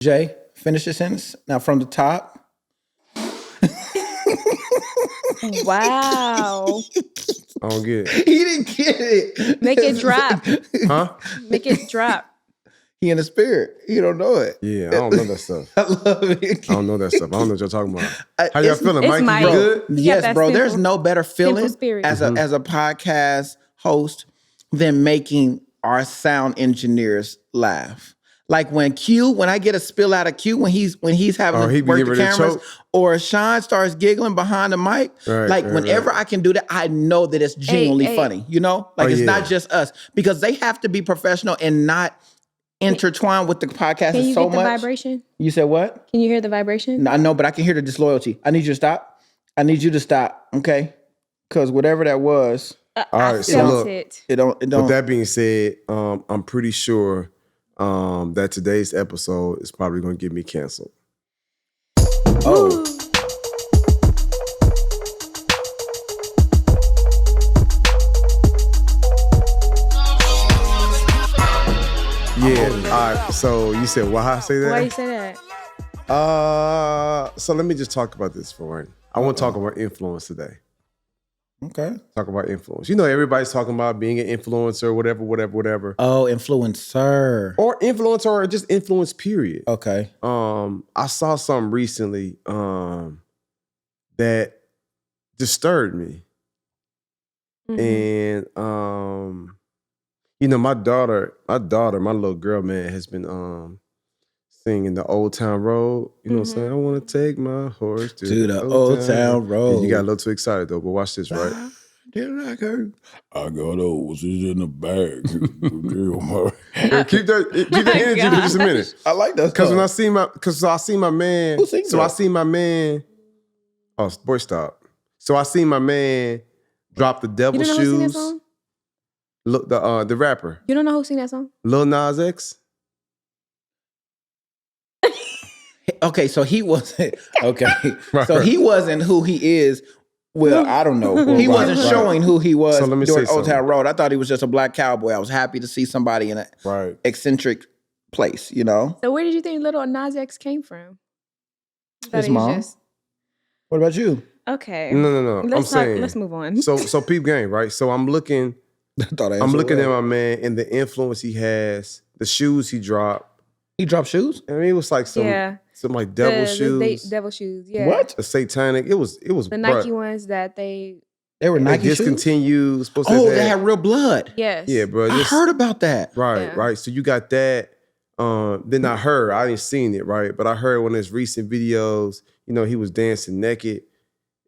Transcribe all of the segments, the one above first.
Jay, finish the sentence. Now from the top. Wow. I don't get it. He didn't get it. Make it drop. Huh? Make it drop. He in the spirit. He don't know it. Yeah, I don't know that stuff. I love it. I don't know that stuff. I don't know what y'all talking about. How y'all feeling, it's Mike? Mike. You good? He got Yes, that bro. simple- There's no better feeling spirit. as a podcast host than making our sound engineers laugh. Like when I get a spill out of Q, when he's having he to be work getting the ready to cameras, choke? or Sean starts giggling behind the mic. Right, Whenever I can do that, I know that it's genuinely hey. funny. You know, like it's yeah. not just us, because they have to be professional and not intertwine with the podcast Can you so get the much. vibration? You said what? Can you hear the vibration? No, I know, but I can hear the disloyalty. I need you to stop. I need you to stop, okay? Because whatever that was, All right, I so felt look. it. it don't. With that being said, I'm pretty sure that today's episode is probably going to get me canceled. Oh, Yeah. All right. So you said why I say that? Why you say that? So let me just talk about this for one. I want to talk about influence today. okay. Talk about influence. You know, everybody's talking about being an influencer, whatever. Oh, influencer. Or influencer, or just influence, period. Okay. I saw something recently that disturbed me. Mhm. And you know, my daughter, my little girl, man, has been singing the Old Town Road. You know what I'm saying? I want to take my horse To the Old Town Road. Yeah, you got a little too excited though, but watch this, right? I got horses in the bag. Keep that energy for just a minute. I like that. Because I seen my man. Who sings So that? I seen my man. Oh, boy, stop. So I seen my man drop the You devil don't know who sing that shoes. song? Look, the rapper, You don't know who sing that song? Lil Nas X. Okay, so he wasn't. Okay, Right. so he wasn't who he is. Well, I don't know. He wasn't right. showing who he was So let me during say Old Town something. Road. I thought he was just a black cowboy. I was happy to see somebody in an Right. eccentric place. You know. So where did you think little Nas X came from? Thought His he was mom. just- What about you? Okay. No. Let's move on. So peep game, right? So I'm looking I thought I at answered my well. man and the influence he has, the shoes he dropped. He dropped shoes. I mean, it was like some like devil shoes. Devil shoes. Yeah. What? The satanic. It was The Nike ones that they. They were They Nike shoes. discontinued. Supposed to Oh, have they had real blood. Yes. yeah, bro. I heard about that. Right. Yeah. So you got that. Then I didn't seen it, right? But I heard one of his recent videos, you know, he was dancing naked.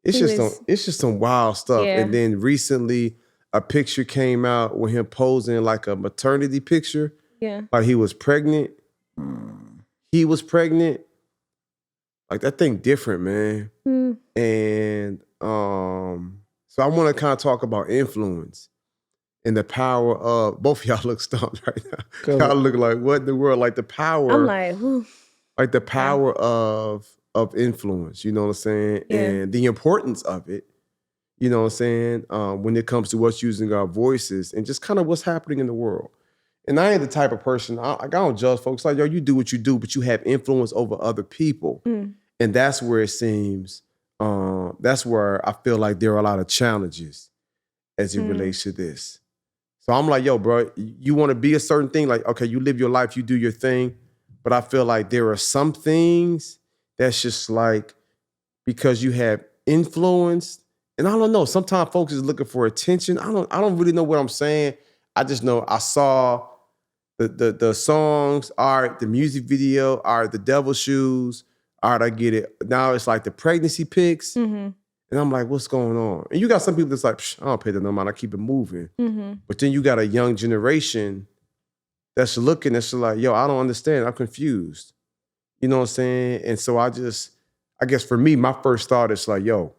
It's just some wild stuff. Yeah. And then recently a picture came out with him posing like a maternity picture. Yeah. Like he was pregnant. He was pregnant. Like that thing different, man. Mm. And so I want to kind of talk about influence and the power of both of y'all look stumped right now. Go Y'all ahead. look like what in the world? Like the power, I'm like, whew. like the power of influence, you know what I'm saying? Yeah. And the importance of it, you know what I'm saying? When it comes to us using our voices and just kind of what's happening in the world. And I ain't the type of person, I don't judge folks. Like, yo, you do what you do, but you have influence over other people. Mm. And that's where it seems, that's where I feel like there are a lot of challenges as it relates to this. So I'm like, yo, bro, you want to be a certain thing. Like, okay, you live your life, you do your thing. But I feel like there are some things that's just like, because you have influence. And I don't know, sometimes folks is looking for attention. I don't really know what I'm saying. I just know I saw the songs, all right, the music video, all right, the devil shoes, all right, I get it. Now it's like the pregnancy pics. Mm-hmm. And I'm like, what's going on? And you got some people that's like, I don't pay that no mind, I keep it moving. Mm-hmm. But then you got a young generation that's looking, that's like, yo, I don't understand, I'm confused. You know what I'm saying? And so I guess for me, my first thought is like, yo,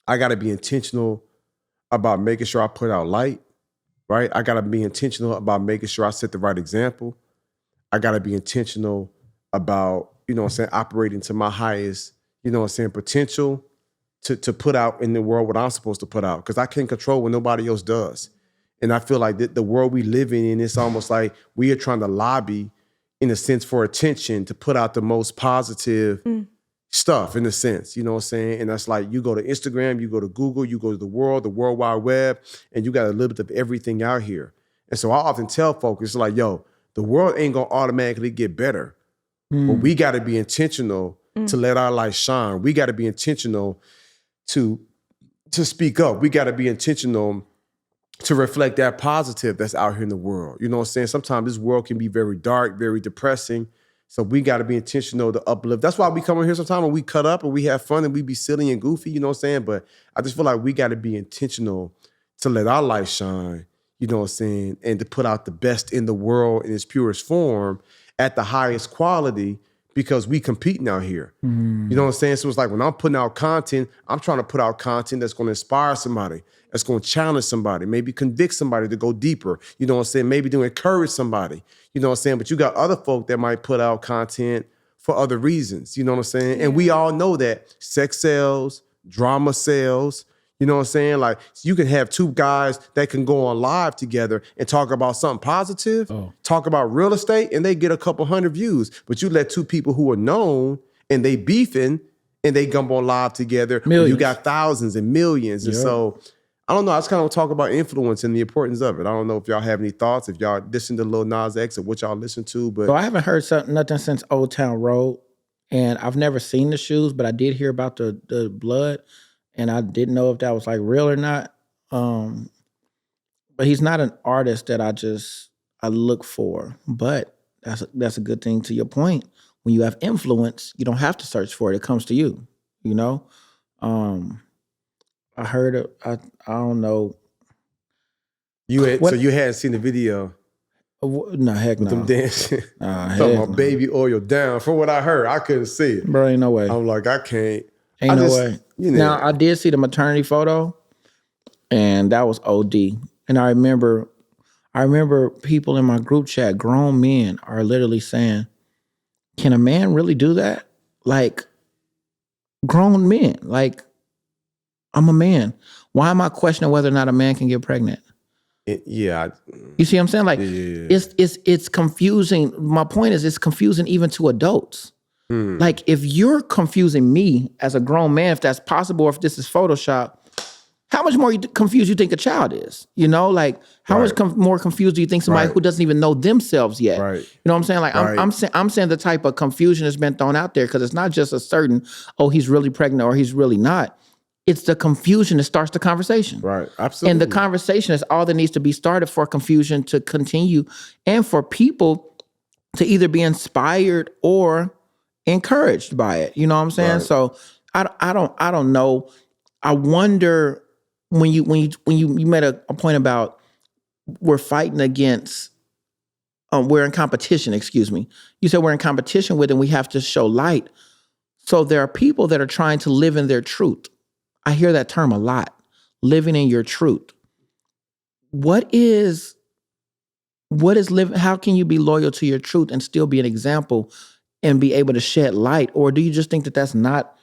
I gotta be intentional about making sure I put out light, right? I gotta be intentional about making sure I set the right example. I gotta be intentional about, you know what I'm saying, operating to my highest, you know what I'm saying, potential to put out in the world what I'm supposed to put out. Because I can't control what nobody else does. And I feel like the world we live in, it's almost like we are trying to lobby, in a sense, for attention to put out the most positive stuff, in a sense, you know what I'm saying? And that's like, you go to Instagram, you go to Google, you go to the World Wide Web, and you got a little bit of everything out here. And so I often tell folks, it's like, yo, the world ain't gonna automatically get better, but we gotta be intentional to let our light shine. We gotta be intentional to speak up. We gotta be intentional to reflect that positive that's out here in the world. You know what I'm saying? Sometimes this world can be very dark, very depressing. So we got to be intentional to uplift. That's why we come in here sometimes and we cut up and we have fun and we be silly and goofy, you know what I'm saying? But I just feel like we got to be intentional to let our light shine, you know what I'm saying? And to put out the best in the world in its purest form at the highest quality, because we competing out here. You know what I'm saying? So it's like when I'm putting out content, I'm trying to put out content that's going to inspire somebody, that's going to challenge somebody, maybe convict somebody to go deeper. You know what I'm saying? Maybe to encourage somebody. You know what I'm saying? But you got other folk that might put out content for other reasons. You know what I'm saying? And we all know that sex sells, drama sells. You know what I'm saying? Like, you can have two guys that can go on live together and talk about something positive, talk about real estate, and they get a couple hundred views. But you let two people who are known and they beefing and they gump on live together, you got thousands and millions. And so, I don't know. I just kind of talk about influence and the importance of it. I don't know if y'all have any thoughts, if y'all listen to Lil Nas X or what y'all listen to. But So I haven't heard nothing since Old Town Road, and I've never seen the shoes, but I did hear about the blood, and I didn't know if that was like real or not. But he's not an artist that I look for. But that's a good thing. To your point, when you have influence, you don't have to search for it; it comes to you. You know. I heard it. I don't know. So you hadn't seen the video No, heck with no. them dancing. Heck Talking about no. baby oil down. From what I heard, I couldn't see it. Bro, ain't no way. I'm like, I can't. Ain't no way. You know. Now, I did see the maternity photo, and that was OD. And I remember people in my group chat, grown men, are literally saying, can a man really do that? Like, grown men. Like, I'm a man. Why am I questioning whether or not a man can get pregnant? You see what I'm saying? Like, it's confusing. My point is, it's confusing even to adults. Like, if you're confusing me as a grown man, if that's possible, or if this is Photoshop, how much more confused you think a child is? You know, like, how much more confused do you think somebody who doesn't even know themselves yet? You know what I'm saying? Like, I'm saying the type of confusion that's been thrown out there, because it's not just a certain, oh, he's really pregnant or he's really not. It's the confusion that starts the conversation. Right, absolutely. And the conversation is all that needs to be started for confusion to continue, and for people to either be inspired or encouraged by it. You know what I'm saying? So I don't know. I wonder, when you made a point about we're fighting against, we're in competition, excuse me. You said we're in competition with, and we have to show light. So there are people that are trying to live in their truth. I hear that term a lot, living in your truth. What is living? How can you be loyal to your truth and still be an example and be able to shed light? Or do you just think that that's not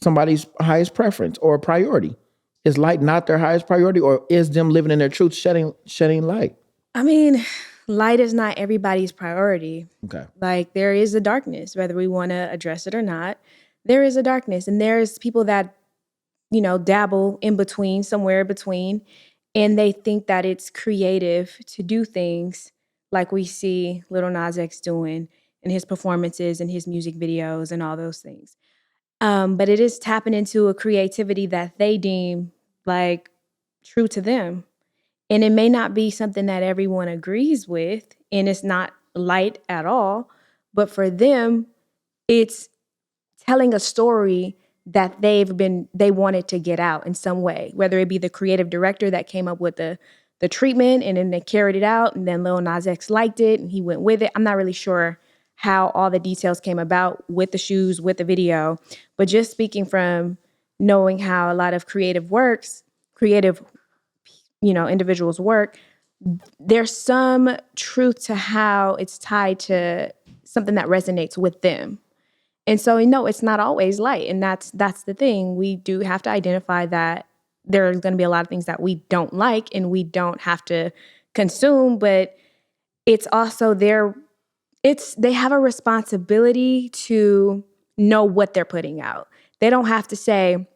somebody's highest preference or priority? Is light not their highest priority, or is them living in their truth shedding light? I mean, light is not everybody's priority. Okay. Like, there is a darkness, whether we want to address it or not. There is a darkness, and there's people that, you know, dabble in between, somewhere between, and they think that it's creative to do things like we see Lil Nas X doing in his performances and his music videos and all those things. But it is tapping into a creativity that they deem like true to them. And it may not be something that everyone agrees with, and it's not light at all, but for them, it's telling a story that they wanted to get out in some way, whether it be the creative director that came up with the treatment and then they carried it out, and then Lil Nas X liked it and he went with it. I'm not really sure how all the details came about with the shoes, with the video, but just speaking from knowing how a lot of creative, individuals work, there's some truth to how it's tied to something that resonates with them. And so, no, it's not always light. And that's the thing. We do have to identify that there's going to be a lot of things that we don't like and we don't have to consume, but it's also they have a responsibility to know what they're putting out. They don't have to say,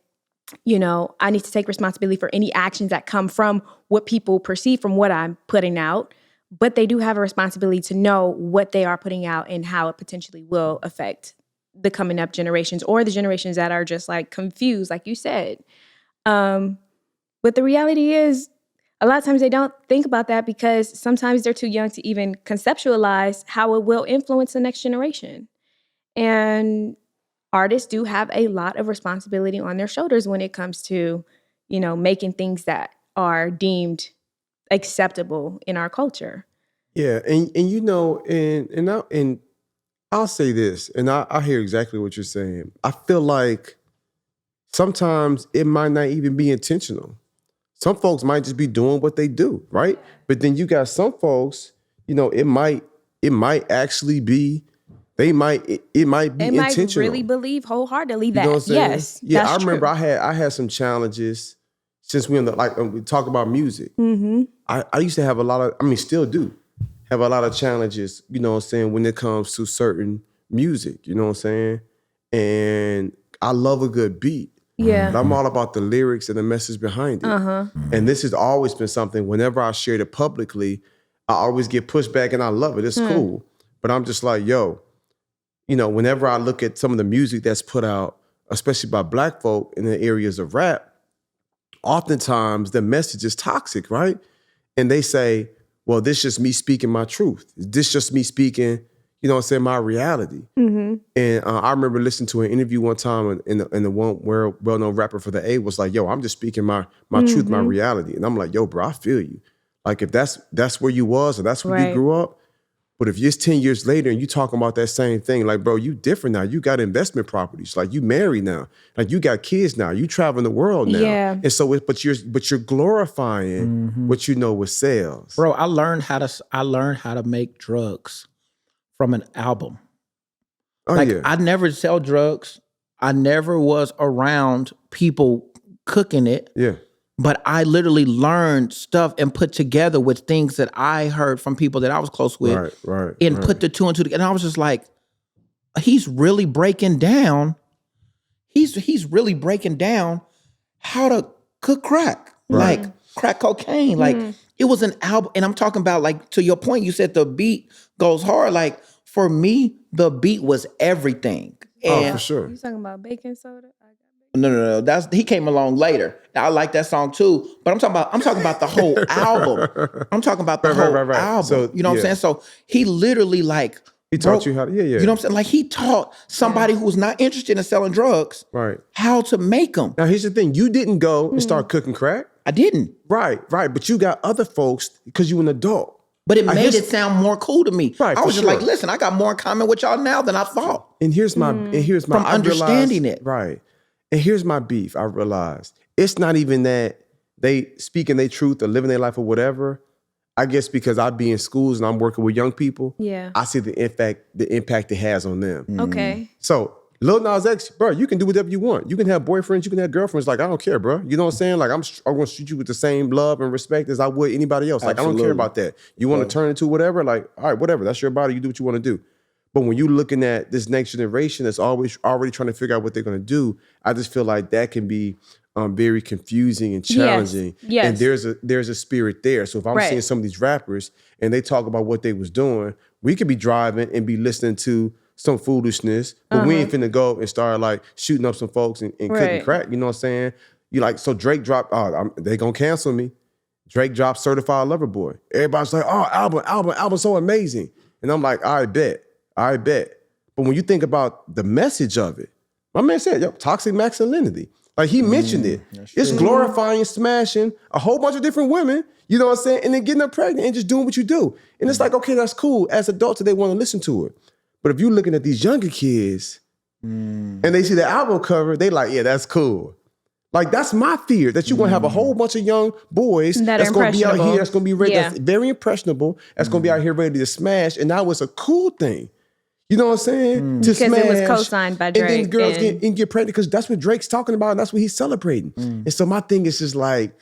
I need to take responsibility for any actions that come from what people perceive from what I'm putting out. But they do have a responsibility to know what they are putting out and how it potentially will affect the coming up generations or the generations that are just like confused, like you said. But the reality is, a lot of times they don't think about that because sometimes they're too young to even conceptualize how it will influence the next generation. And artists do have a lot of responsibility on their shoulders when it comes to, making things that are deemed acceptable in our culture. Yeah, and I'll say this, and I hear exactly what you're saying. I feel like sometimes it might not even be intentional. Some folks might just be doing what they do, right? But then you got some folks, it might actually be, it might be intentional. Might really believe wholeheartedly that, You know what I'm saying? yes, Yeah, that's I remember true. I had some challenges since we talk about music. Mm-hmm. I used to have a lot of, still do, have a lot of challenges, when it comes to certain music, you know what I'm saying? And I love a good beat. Yeah. But I'm all about the lyrics and the message behind it. Uh-huh. And this has always been something, whenever I shared it publicly, I always get pushback and I love it. It's cool. But I'm just like, whenever I look at some of the music that's put out, especially by Black folk in the areas of rap, oftentimes the message is toxic, right? And they say, well, this is just me speaking my truth. This just me speaking, my reality. Mm-hmm. And I remember listening to an interview one time, and the one where well-known rapper for the A was like, yo, I'm just speaking my truth, my reality. And I'm like, yo, bro, I feel you. Like, if that's where you was or that's where you grew up, but if it's 10 years later and you talking about that same thing, like, bro, you different now. You got investment properties. Like, you married now. Like, you got kids now. You traveling the world now. Yeah. And so, but you're glorifying what you know with sales. Bro, I learned how to make drugs from an album. Oh, yeah. I never sell drugs. I never was around people cooking it. Yeah. But I literally learned stuff and put together with things that I heard from people that I was close with. Right. And put the two and two together. And I was just like, he's really breaking down. He's really breaking down how to cook crack. Right. Like crack cocaine. Like it was an album. And I'm talking about, like, to your point, you said the beat goes hard. Like, for me, the beat was everything. And for sure. You talking about baking soda? No. He came along later. I like that song too, but I'm talking about the whole album. I'm talking about the whole album. So, you know what I'm saying? So he literally he taught you how to, You know what I'm saying? Like, he taught somebody who's not interested in selling drugs, right, how to make them. Now here's the thing: you didn't go and start cooking crack. I didn't. Right. But you got other folks because you an adult. But it made it sound more cool to me. Right, I was just like, listen, I got more in common with y'all now than I thought. And here's my from understanding it. Right. And here's my beef. I realized it's not even that they speaking their truth or living their life or whatever. I guess because I be in schools and I'm working with young people. Yeah. I see the impact it has on them. Okay. So Lil Nas X, bro, you can do whatever you want. You can have boyfriends, you can have girlfriends. Like, I don't care, bro. You know what I'm saying? Like, I'm going to treat you with the same love and respect as I would anybody else. Like, Absolutely. I don't care about that. You want to turn into whatever? Like, all right, whatever. That's your body. You do what you want to do. But when you're looking at this next generation that's always already trying to figure out what they're going to do, I just feel like that can be very confusing and challenging. Yes. And there's a spirit there. So if I'm seeing some of these rappers and they talk about what they was doing, we could be driving and be listening to some foolishness, but we ain't finna go and start like shooting up some folks and cooking crack. You know what I'm saying? You like, so Drake dropped, they gonna cancel me. Drake dropped Certified Lover Boy. Everybody's like, oh, album so amazing. And I'm like, I bet. But when you think about the message of it, my man said, yo, toxic masculinity. Like, he mentioned it. It's glorifying, smashing a whole bunch of different women, you know what I'm saying? And then getting them pregnant and just doing what you do. And it's like, okay, that's cool. As adults, they want to listen to it. But if you're looking at these younger kids and they see the album cover, they like, yeah, that's cool. Like, that's my fear, that you're going to have a whole bunch of young boys that's going to be out here, that's going to be ready, that's very impressionable, that's going to be out here ready to smash. And now it's a cool thing. You know what I'm saying? To because smash. it was co-signed by Drake. And then girls get pregnant because that's what Drake's talking about and that's what he's celebrating. And so my thing is just like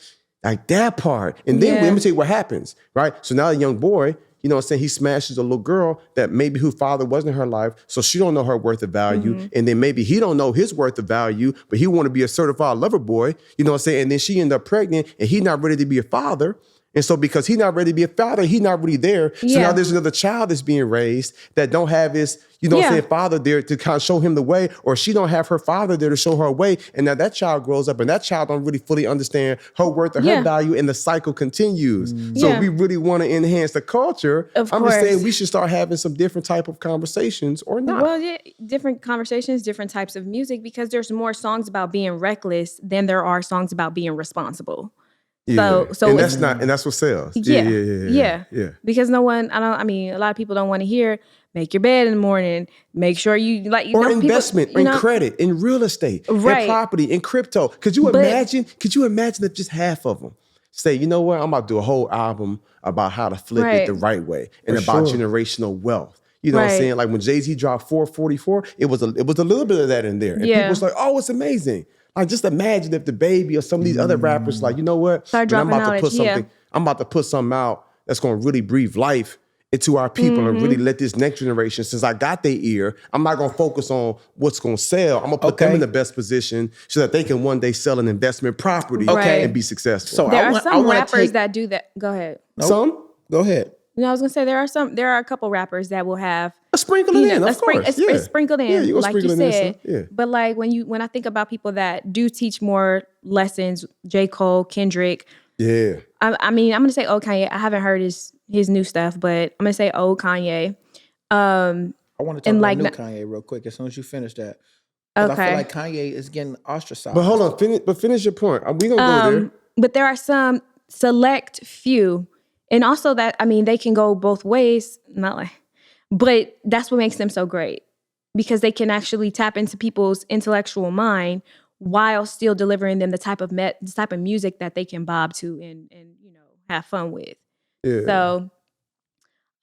that part. And then let me tell you what happens, right? So now a young boy, you know what I'm saying, he smashes a little girl that maybe whose father wasn't in her life, so she don't know her worth of value, and then maybe he don't know his worth of value, but he want to be a certified lover boy, you know what I'm saying, and then she end up pregnant, and he not ready to be a father. And so because he's not ready to be a father, he's not really there. So now there's another child that's being raised that don't have his, you know what I'm saying, father there to kind of show him the way, or she don't have her father there to show her a way. And now that child grows up and that child don't really fully understand her worth or her value, and the cycle continues. So if we really want to enhance the culture, I'm just saying we should start having some different type of conversations or not. Well, different conversations, different types of music, because there's more songs about being reckless than there are songs about being responsible. Yeah. So and that's what sells. Yeah. Because a lot of people don't want to hear make your bed in the morning, make sure you or investment, in credit, in real estate, in property, in crypto. Could you imagine if just half of them say, you know what, I'm about to do a whole album about how to flip it the right way and about generational wealth. You know what I'm saying? Like when Jay-Z dropped 444, it was a little bit of that in there. And people was like, oh, it's amazing. Like, just imagine if the Baby or some of these other rappers, like, you know what? I'm about to put something out that's going to really breathe life into our people and really let this next generation, since I got their ear, I'm not going to focus on what's going to sell. I'm going to put them in the best position so that they can one day sell an investment property and be successful. So there are some rappers that do that. Go ahead. Nope. Some? Go ahead. No, I was gonna say there are a couple rappers that will have a sprinkle in, of course. It's sprinkled in, you like you said. But like when I think about people that do teach more lessons, J. Cole, Kendrick. Yeah. I'm gonna say old Kanye. I haven't heard his new stuff, but I'm gonna say old Kanye. I want to talk about new Kanye real quick as soon as you finish that. Okay. I feel like Kanye is getting ostracized. But hold on, finish your point. We gonna go there. But there are some select few. And also they can go both ways, but that's what makes them so great, because they can actually tap into people's intellectual mind while still delivering them the type of music that they can bob to and have fun with. Yeah. So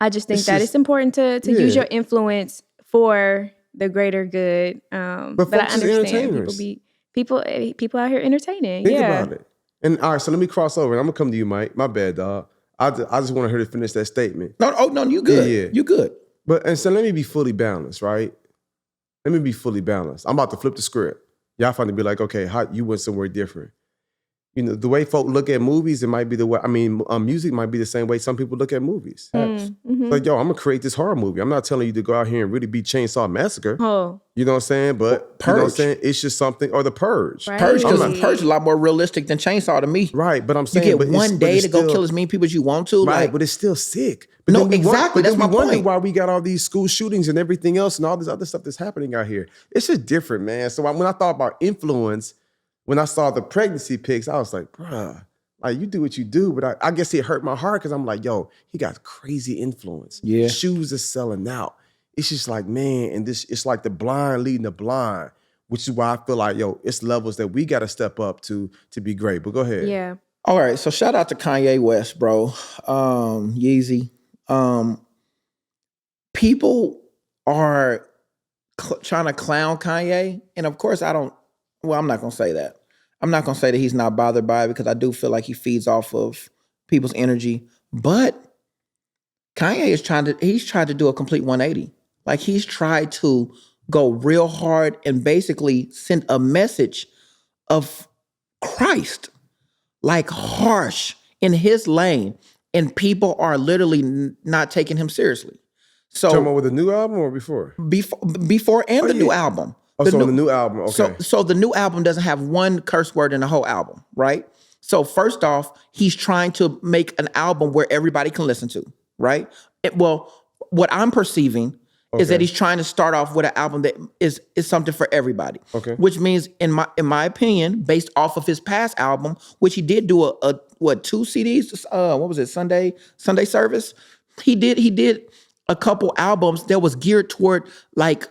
I just think it's important to use your influence for the greater good. But I understand people out here entertaining. Think about it. And all right, so let me cross over. And I'm gonna come to you, Mike. My bad, dog. I just want her to finish that statement. No, you good. Yeah. You good. And so let me be fully balanced, right? Let me be fully balanced. I'm about to flip the script. Y'all find to be like, okay, how you went somewhere different. You know, the way folk look at movies, it might be the way, music might be the same way some people look at movies. Mm-hmm. Like, yo, I'm gonna create this horror movie. I'm not telling you to go out here and really be Chainsaw Massacre. Oh. You know what I'm saying? But Purge. You know what I'm saying? It's just something, or The Purge. Right. Purge is a lot more realistic than Chainsaw to me. Right, but I'm saying, you get one day to go kill as many people as you want to. Right, but it's still sick. But no, exactly. That's my point. Why we got all these school shootings and everything else and all this other stuff that's happening out here. It's just different, man. So when I thought about influence, when I saw the pregnancy pics, I was like, bruh, like, you do what you do. But I guess it hurt my heart because I'm like, yo, he got crazy influence. Yeah. Shoes are selling out. It's just like, man, and it's like the blind leading the blind, which is why I feel like, yo, it's levels that we got to step up to be great. But go ahead. Yeah. All right. So shout out to Kanye West, bro. Yeezy. People are trying to clown Kanye. And of course, I'm not going to say that. I'm not going to say that he's not bothered by it, because I do feel like he feeds off of people's energy. But Kanye he's tried to do a complete 180. Like, he's tried to go real hard and basically send a message of Christ, like harsh in his lane. And people are literally not taking him seriously. So, talking about with the new album or before? Before and the new album. The new album, okay. So the new album doesn't have one curse word in the whole album, right? So first off, he's trying to make an album where everybody can listen to, right? What I'm perceiving is that he's trying to start off with an album that is something for everybody. Okay. Which means, in my opinion, based off of his past album, which he did do a 2 CDs, what was it, Sunday service? He did a couple albums that was geared toward like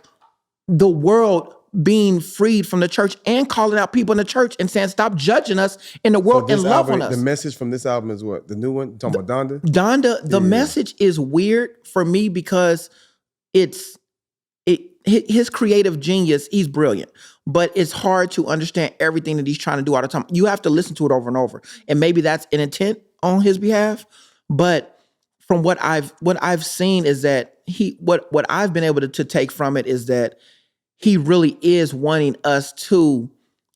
the world being freed from the church and calling out people in the church and saying, stop judging us in the world and love on us. The message from this album is what? The new one? You talking about Donda? Donda, the message is weird for me because his creative genius, he's brilliant, but it's hard to understand everything that he's trying to do all the time. You have to listen to it over and over. And maybe that's an intent on his behalf. But from what I've seen is that what I've been able to take from it is that he really is wanting us to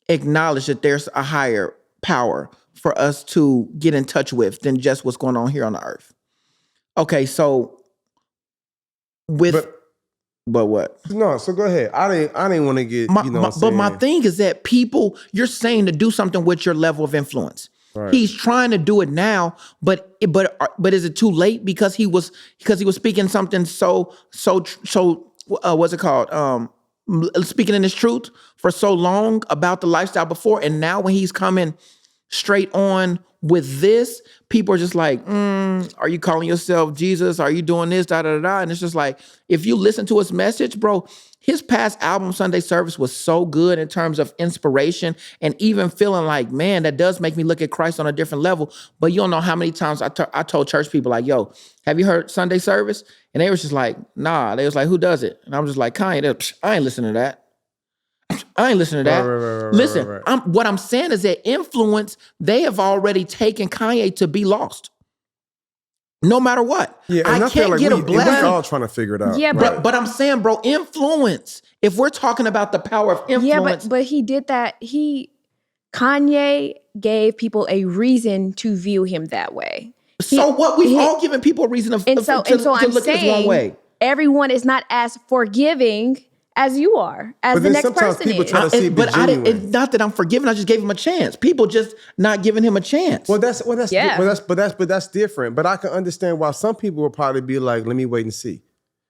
acknowledge that there's a higher power for us to get in touch with than just what's going on here on the earth. Okay, so but what? No, so go ahead. I didn't want to get, But my thing is that people, you're saying to do something with your level of influence. Right. He's trying to do it now, but is it too late because he was speaking something so what's it called? Speaking in his truth for so long about the lifestyle before, and now when he's coming straight on with this, people are just like, are you calling yourself Jesus? Are you doing this? Da da da da. And it's just like, if you listen to his message, bro, his past album, Sunday Service, was so good in terms of inspiration and even feeling like, man, that does make me look at Christ on a different level. But you don't know how many times I told church people like, yo, have you heard Sunday Service? And they was just like, nah. They was like, who does it? And I'm just like, Kanye. I ain't listening to that. I ain't listening to that. Right, Listen, right. What I'm saying is that influence, they have already taken Kanye to be lost. No matter what. Yeah, and I can't get a blessing. We're all trying to figure it out. Yeah, but I'm saying, bro, influence. If we're talking about the power of influence. Yeah, but he did that. Kanye gave people a reason to view him that way. So what? We've all given people a reason to look at this one way. Everyone is not as forgiving as you are, as the next person people is. try to see genuine. Not that I'm forgiving. I just gave him a chance. People just not giving him a chance. That's different. But I can understand why some people will probably be like, let me wait and see.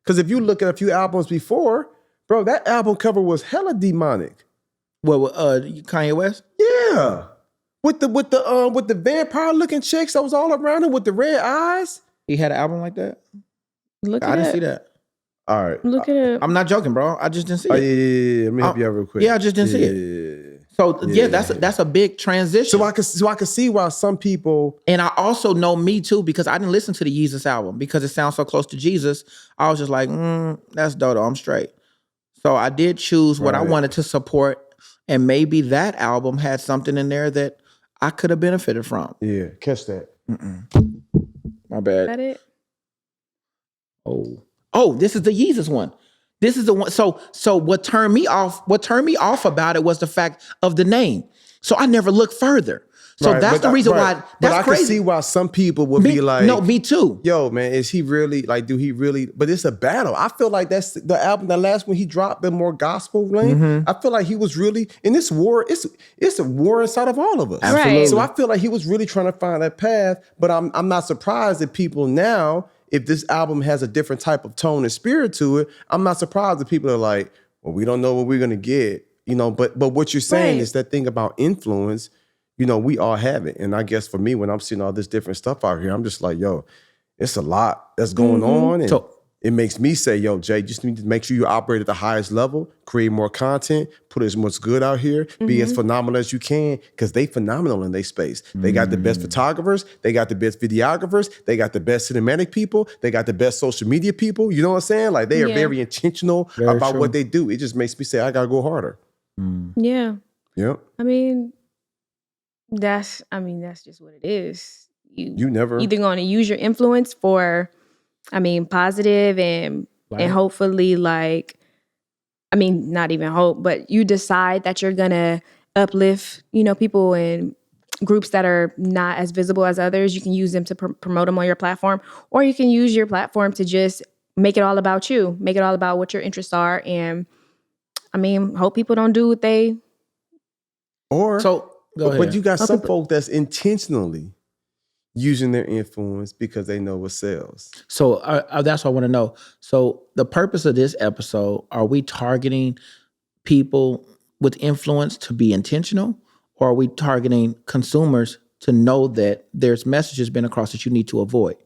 Because if you look at a few albums before, bro, that album cover was hella demonic. Well, Kanye West? Yeah. With the vampire looking chicks that was all around him with the red eyes. He had an album like that? I didn't see that. All right. Look at it. I'm not joking, bro. I just didn't see it. Yeah. Let me help you out real quick. Yeah, I just didn't see it. So that's a big transition. So I can see why some people. And I also know me too, because I didn't listen to the Yeezus album because it sounds so close to Jesus. I was just like, that's Dodo. I'm straight. So I did choose what I wanted to support, and maybe that album had something in there that I could have benefited from. Yeah, catch that. My bad. Is that it? Oh, this is the Yeezus one. This is the one. So what turned me off about it was the fact of the name. So I never looked further. So that's the reason why. That's I crazy. can see why some people would be like, no, me too. Yo, man, is he really like? Do he really? But it's a battle. I feel like that's the album. The last one he dropped, the more gospel lane. I feel like he was really in this war. It's a war inside of all of us. Absolutely. So I feel like he was really trying to find that path. But I'm not surprised that people now, if this album has a different type of tone and spirit to it, I'm not surprised that people are like, well, we don't know what we're gonna get. But what you're saying is that thing about influence. We all have it. And I guess for me, when I'm seeing all this different stuff out here, I'm just like, yo, it's a lot that's going on. And it makes me say, yo, Jay, just need to make sure you operate at the highest level, create more content, put as much good out here, be as phenomenal as you can, because they phenomenal in their space. They got the best photographers, they got the best videographers, they got the best cinematic people, they got the best social media people. You know what I'm saying? Like they are very intentional about what they do. It just makes me say, I gotta go harder. Yeah. Yep. I mean, that's just what it is. You never either going to use your influence for, positive and hopefully not even hope, but you decide that you're going to uplift, people in groups that are not as visible as others. You can use them to promote them on your platform, or you can use your platform to just make it all about you, make it all about what your interests are. And hope people don't do what they. But you got some folk that's intentionally using their influence because they know what sells. So that's what I want to know. So the purpose of this episode, are we targeting people with influence to be intentional, or are we targeting consumers to know that there's messages been across that you need to avoid?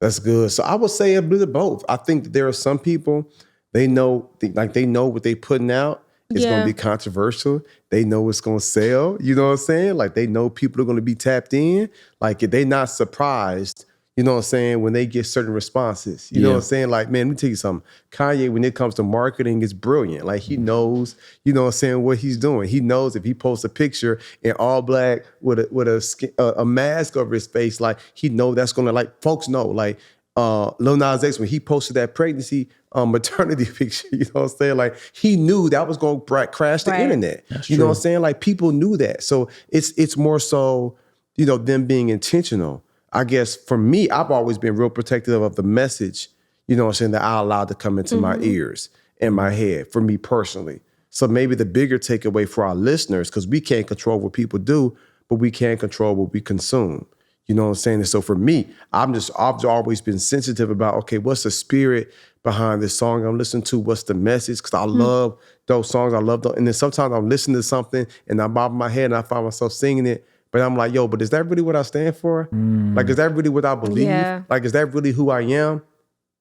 That's good. So I would say a bit of both. I think that there are some people, they know what they're putting out. It's going to be controversial. They know it's going to sell. You know what I'm saying? Like they know people are going to be tapped in. Like they're not surprised, you know what I'm saying, when they get certain responses. You know what I'm saying? Like, man, let me tell you something. Kanye, when it comes to marketing, is brilliant. Like he knows, you know what I'm saying, what he's doing. He knows if he posts a picture in all black with a mask over his face, like he know that's going to, like, folks know, like, Lil Nas X, when he posted that pregnancy maternity picture, you know what I'm saying? Like, he knew that was going to crash the internet. You know what I'm saying? Like, people knew that. So it's more so, you know, them being intentional. I guess for me, I've always been real protective of the message, you know what I'm saying, that I allowed to come into my ears and my head, for me personally. So maybe the bigger takeaway for our listeners, because we can't control what people do, but we can control what we consume. You know what I'm saying? And so for me, I've always been sensitive about, okay, what's the spirit behind this song I'm listening to? What's the message? Because I love those songs. I love those. And then sometimes I'm listening to something and I'm bobbing my head and I find myself singing it. But I'm like, yo, but is that really what I stand for? Like, is that really what I believe? Yeah. Like, is that really who I am?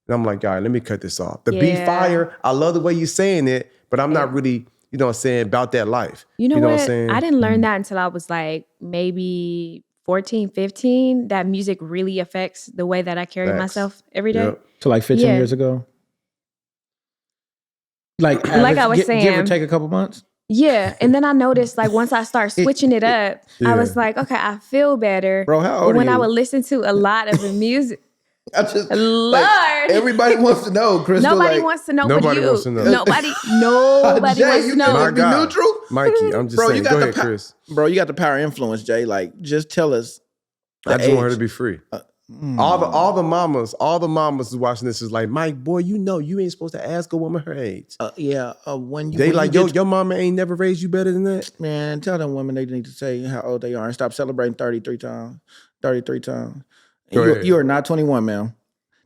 And I'm like, all right, let me cut this off. The beat fire, I love the way you're saying it, but I'm not really, you know what I'm saying, about that life. You know what? I'm saying? I didn't learn that until I was like maybe 14, 15. That music really affects the way that I carry myself every day. Yep. So like 15 years ago? Like I was saying, give or take a couple months? Yeah. And then I noticed, like, once I start switching it up, I was like, okay, I feel better. Bro, how old but when are you? I would listen to a lot of the music, I just, Lord. like, everybody wants to know, Crystal. nobody like, wants to know Nobody but you. wants to know. Nobody Jay, wants you to know. My can't be God. neutral? Mikey, I'm just Bro, saying. you got Go the ahead, Chris. Bro, you got the power influence, Jay. Like, just tell us. I just age. want her to be free. All the mamas is watching this is like, Mike, boy, you know you ain't supposed to ask a woman her age. When you They when like, you yo, get your mama ain't never raised you better than that. man, tell them women they need to say how old they are and stop celebrating 33 times. 33 times. Go ahead. You are not 21, ma'am.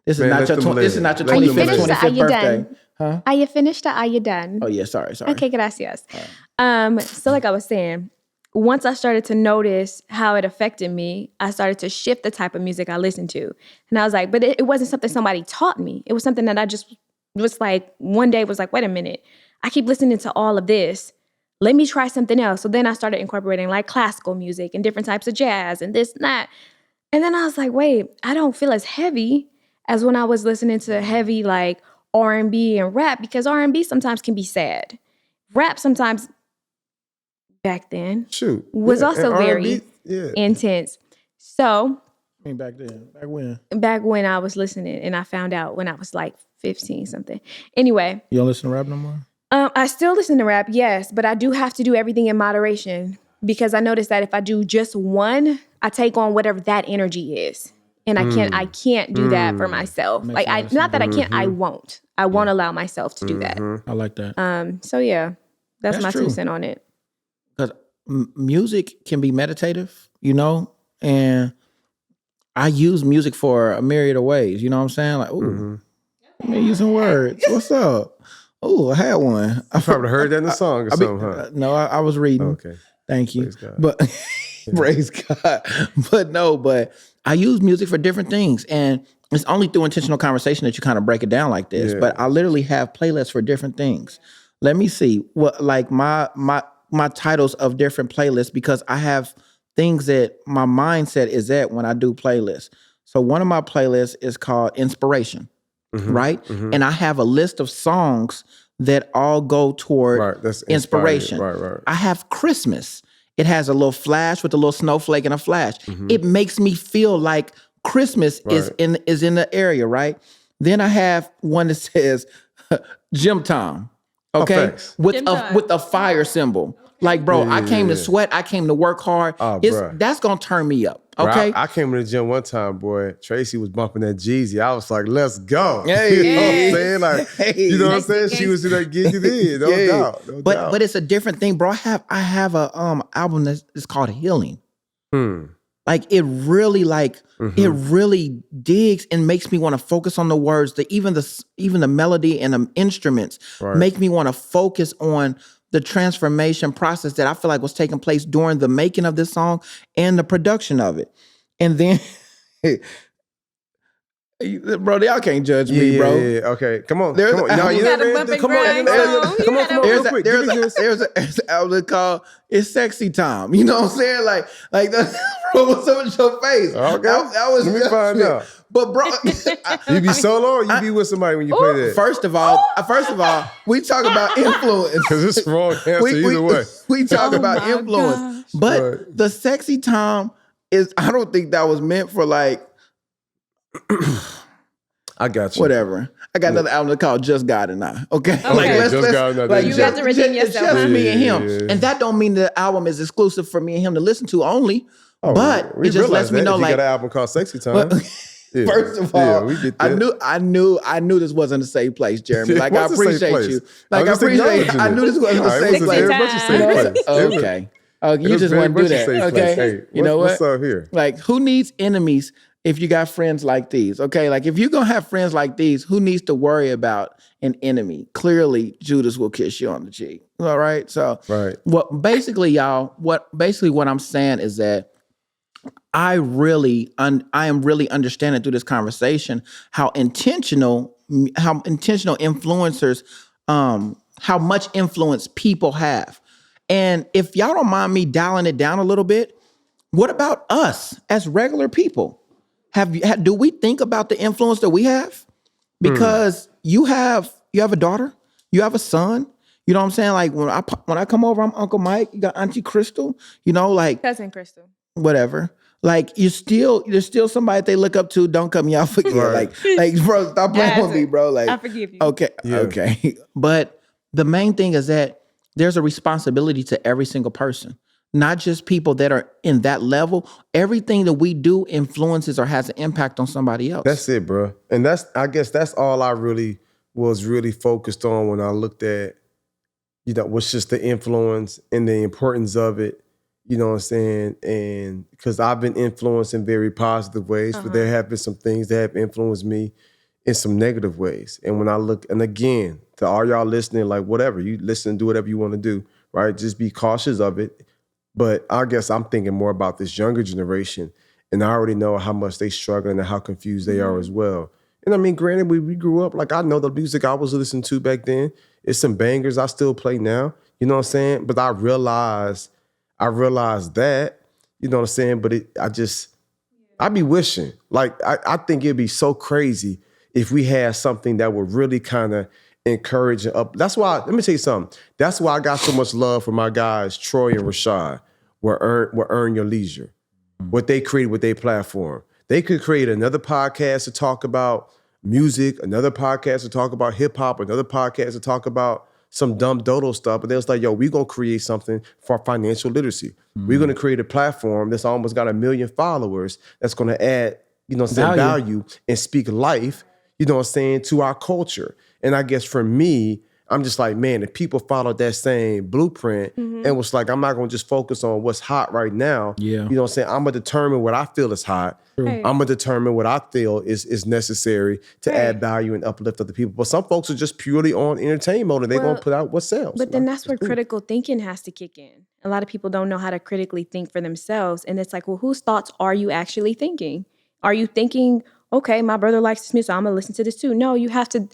This is Man, not let your them this is live. not your Let them 25th, live. 25th Are you birthday. done? Huh? Are you finished or are you done? Oh yeah, sorry. Okay, gracias. So like I was saying, once I started to notice how it affected me, I started to shift the type of music I listened to. And I was like, but it wasn't something somebody taught me. It was something that I just was like, one day was like, wait a minute, I keep listening to all of this. Let me try something else. So then I started incorporating like classical music and different types of jazz and this and that. And then I was like, wait, I don't feel as heavy as when I was listening to heavy like R&B and rap, because R&B sometimes can be sad. Rap sometimes back then was also very intense. So I mean back when. Back when I was listening and I found out when I was like 15 something. Anyway. You don't listen to rap no more? I still listen to rap, yes, but I do have to do everything in moderation, because I noticed that if I do just one, I take on whatever that energy is. And I can't do that for myself. Makes Like sense. not that I can't, I won't. I won't allow myself to do that. I like that. So yeah, that's my true. 2 cents on it. Because music can be meditative, you know, and I use music for a myriad of ways. You know what I'm saying? Like, ooh, let me use some words. What's up? Oh, I had one. I Probably heard that in the song or something, huh? No, I was reading. Okay. Thank you. Praise God. But praise God. But I use music for different things. And it's only through intentional conversation that you kind of break it down like this. Yeah. But I literally have playlists for different things. Let me see what like my titles of different playlists, because I have things that my mindset is at when I do playlists. So one of my playlists is called Inspiration, right? And I have a list of songs that all go toward that's inspiration. Right. I have Christmas. It has a little flash with a little snowflake and a flash. It makes me feel like Christmas is in the area, right? Then I have one that says Gym Time. Okay, with a fire symbol. Like, bro, I came to sweat. I came to work hard. That's gonna turn me up. Okay, bro, I came to the gym one time, boy. Tracy was bumping that Jeezy. I was like, "Let's go!" Hey. You know what I'm saying? Like, you know what I'm saying? She was in there getting it in, no doubt. No doubt. But it's a different thing, bro. I have a album that's called Healing. Like it really it really digs and makes me want to focus on the words. Even the melody and the instruments make me want to focus on the transformation process that I feel like was taking place during the making of this song and the production of it. And then, bro, y'all can't judge me, bro. Yeah. Okay, come on. There's come on. an No, album- you got a never bump and come on. grind song. Come on, real quick. There's an album called It's Sexy Time. You know what I'm saying? Like that, bro, what's up with your face? Okay. That was Let me find out. But bro, You be solo or you be with somebody when you play that? First of all, we talk about influence. Because it's wrong answer either way. We talk about my influence. gosh. But the Sexy Time is, I don't think that was meant for like, I got you. Whatever. I got another album called Just God and I. Okay. Just God and I. You got to redeem It's yourself. just me and him. Yeah. And that don't mean the album is exclusive for me and him to listen to only. But we it just realize lets me that know, if like, you got an album called Sexy Time. Yeah. First of all, we get that. I knew this wasn't a safe place, Jeremy. Like, I What's a safe appreciate place? you. I'm Like, I just appreciate. acknowledging I knew this wasn't a It safe was place. very much a safe place. Okay. Oh, you was just very want to do much a that. safe Okay. place. Hey, you know what? What's up here? Like, who needs enemies if you got friends like these? Okay. Like, if you're going to have friends like these, who needs to worry about an enemy? Clearly, Judas will kiss you on the cheek. All right. So, Right. basically, y'all, what I'm saying is that I am really understanding through this conversation how intentional influencers, how much influence people have. And if y'all don't mind me dialing it down a little bit, what about us as regular people? Do we think about the influence that we have? Because you have a daughter, you have a son. You know what I'm saying? Like when I come over, I'm Uncle Mike. You got Auntie Crystal. You know, like Cousin Crystal. whatever. Like there's still somebody that they look up to. Don't cut me off again. Right. Like bro, stop playing with me, bro. Like I forgive you. Okay, Yeah. okay. But the main thing is that there's a responsibility to every single person, not just people that are in that level. Everything that we do influences or has an impact on somebody else. That's it, bro. And I guess that's all I really was focused on when I looked at, was just the influence and the importance of it. You know what I'm saying? And because I've been influenced in very positive ways, but there have been some things that have influenced me in some negative ways. And when I look, and again, to all y'all listening, like whatever, you listen, do whatever you want to do, right? Just be cautious of it. But I guess I'm thinking more about this younger generation, and I already know how much they struggling and how confused they are as well. And I mean, granted, we grew up, like I know the music I was listening to back then. It's some bangers I still play now, you know what I'm saying? But I realized that, you know what I'm saying? But I be wishing, like, I think it'd be so crazy if we had something that would really kind of encourage and up. That's why, let me tell you something. That's why I got so much love for my guys, Troy and Rashad, were Earn Your Leisure. What they created with their platform. They could create another podcast to talk about music, another podcast to talk about hip hop, another podcast to talk about some dumb dodo stuff, but they was like, yo, we're gonna create something for financial literacy. We're gonna create a platform that's almost got 1 million followers that's gonna add, value and speak life, to our culture. And I guess for me, I'm just like, man, if people followed that same blueprint and was like, I'm not gonna just focus on what's hot right now. Yeah. You know what I'm saying? I'm gonna determine what I feel is hot. Right. I'm gonna determine what I feel is necessary to add value and uplift other people. But some folks are just purely on entertainment mode and they're gonna put out what sells. But then that's where critical thinking has to kick in. A lot of people don't know how to critically think for themselves. And it's like, well, whose thoughts are you actually thinking? Are you thinking, okay, my brother likes this music, so I'm gonna listen to this too? No, you have to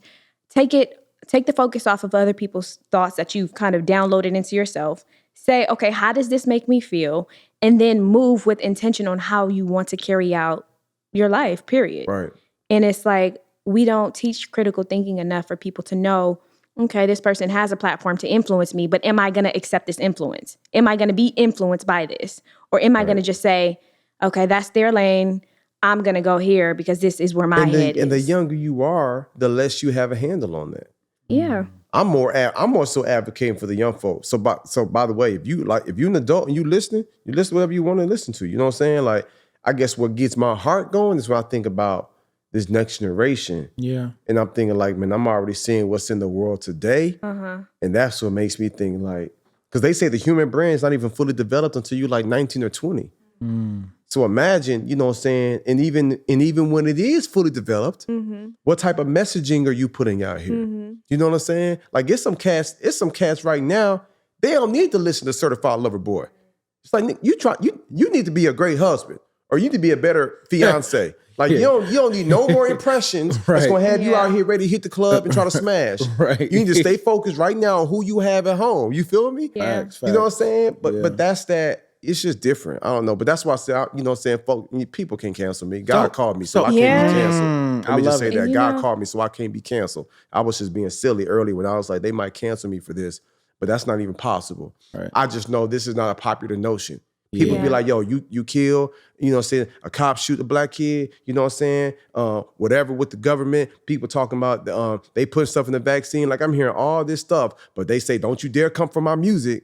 take the focus off of other people's thoughts that you've kind of downloaded into yourself. Say, okay, how does this make me feel? And then move with intention on how you want to carry out your life, period. Right. And it's like, we don't teach critical thinking enough for people to know, okay, this person has a platform to influence me, but am I going to accept this influence? Am I going to be influenced by this? Or am I going to just say, okay, that's their lane, I'm going to go here because this is where my head is. And the younger you are, the less you have a handle on that. Yeah. I'm more so advocating for the young folks. So by the way, if you're an adult and you listen whatever you want to listen to. You know what I'm saying? Like, I guess what gets my heart going is when I think about this next generation. Yeah. And I'm thinking like, man, I'm already seeing what's in the world today. And that's what makes me think like, because they say the human brain is not even fully developed until you're like 19 or 20. So imagine, you know what I'm saying, and even when it is fully developed, what type of messaging are you putting out here? You know what I'm saying? Like it's some cats right now, they don't need to listen to Certified Lover Boy. It's like you need to be a great husband or you need to be a better fiance. Like you don't need no more impressions that's gonna have you out here ready to hit the club and try to smash. Right. You need to stay focused right now on who you have at home. You feel me? Yeah. Facts. You know what I'm saying? But that's that. It's just different. I don't know. But that's why I say, you know what I'm saying? Folk, people can cancel me. God called me, so I can't be canceled. Let me just say that. God called me, so I can't be canceled. I was just being silly early when I was like, they might cancel me for this, but that's not even possible. Right. I just know this is not a popular notion. People be Yeah. like, yo, you kill, you know what I'm saying, a cop shoot a black kid, you know what I'm saying? Whatever with the government, people talking about they put stuff in the vaccine. Like I'm hearing all this stuff, but they say, don't you dare come for my music.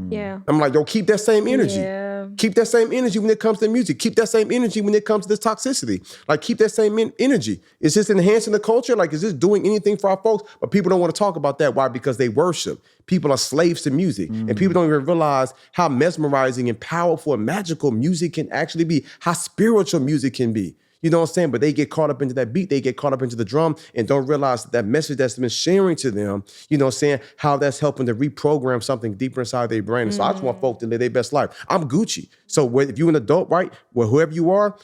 Yeah. I'm like, yo, keep that same energy. Yeah. Keep that same energy when it comes to music. Keep that same energy when it comes to this toxicity. Like, keep that same energy. Is this enhancing the culture? Like, is this doing anything for our folks? But people don't want to talk about that. Why? Because they worship. People are slaves to music. And people don't even realize how mesmerizing and powerful and magical music can actually be, how spiritual music can be. You know what I'm saying? But they get caught up into that beat. They get caught up into the drum and don't realize that message that's been sharing to them, you know what I'm saying, how that's helping to reprogram something deeper inside their brain. And so I just want folk to live their best life. I'm Gucci. So if you're an adult, right, well, whoever you are,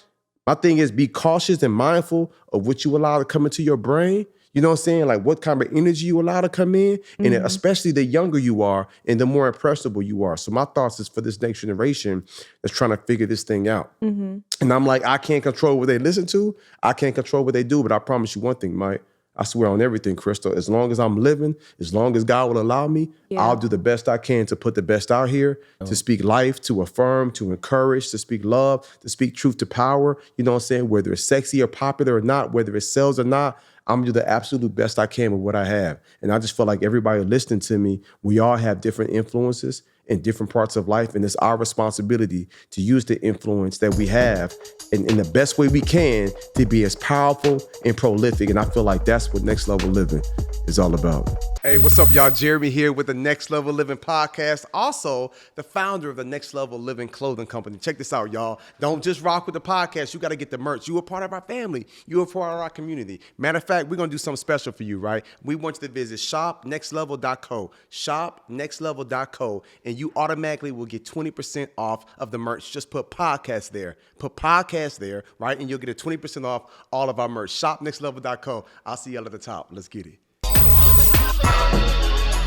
my thing is be cautious and mindful of what you allow to come into your brain. You know what I'm saying? Like what kind of energy you allow to come in. And especially the younger you are and the more impressionable you are. So my thoughts is for this next generation that's trying to figure this thing out. And I'm like, I can't control what they listen to. I can't control what they do. But I promise you one thing, Mike. I swear on everything, Crystal. As long as I'm living, as long as God will allow me, I'll do the best I can to put the best out here, to speak life, to affirm, to encourage, to speak love, to speak truth to power. You know what I'm saying? Whether it's sexy or popular or not, whether it sells or not, I'm gonna do the absolute best I can with what I have. And I just feel like everybody listening to me, we all have different influences in different parts of life. And it's our responsibility to use the influence that we have in the best way we can to be as powerful and prolific. And I feel like that's what Next Level Living is all about. Hey, what's up, y'all? Jeremy here with the Next Level Living podcast. Also, the founder of the Next Level Living clothing company. Check this out, y'all. Don't just rock with the podcast. You got to get the merch. You are part of our family. You are part of our community. Matter of fact, we're going to do something special for you, right? We want you to visit shopnextlevel.co, shopnextlevel.co, and you automatically will get 20% off of the merch. Just put podcast there. Put podcast there, right? And you'll get a 20% off all of our merch. Shopnextlevel.co. I'll see y'all at the top. Let's get it.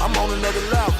I'm on another level.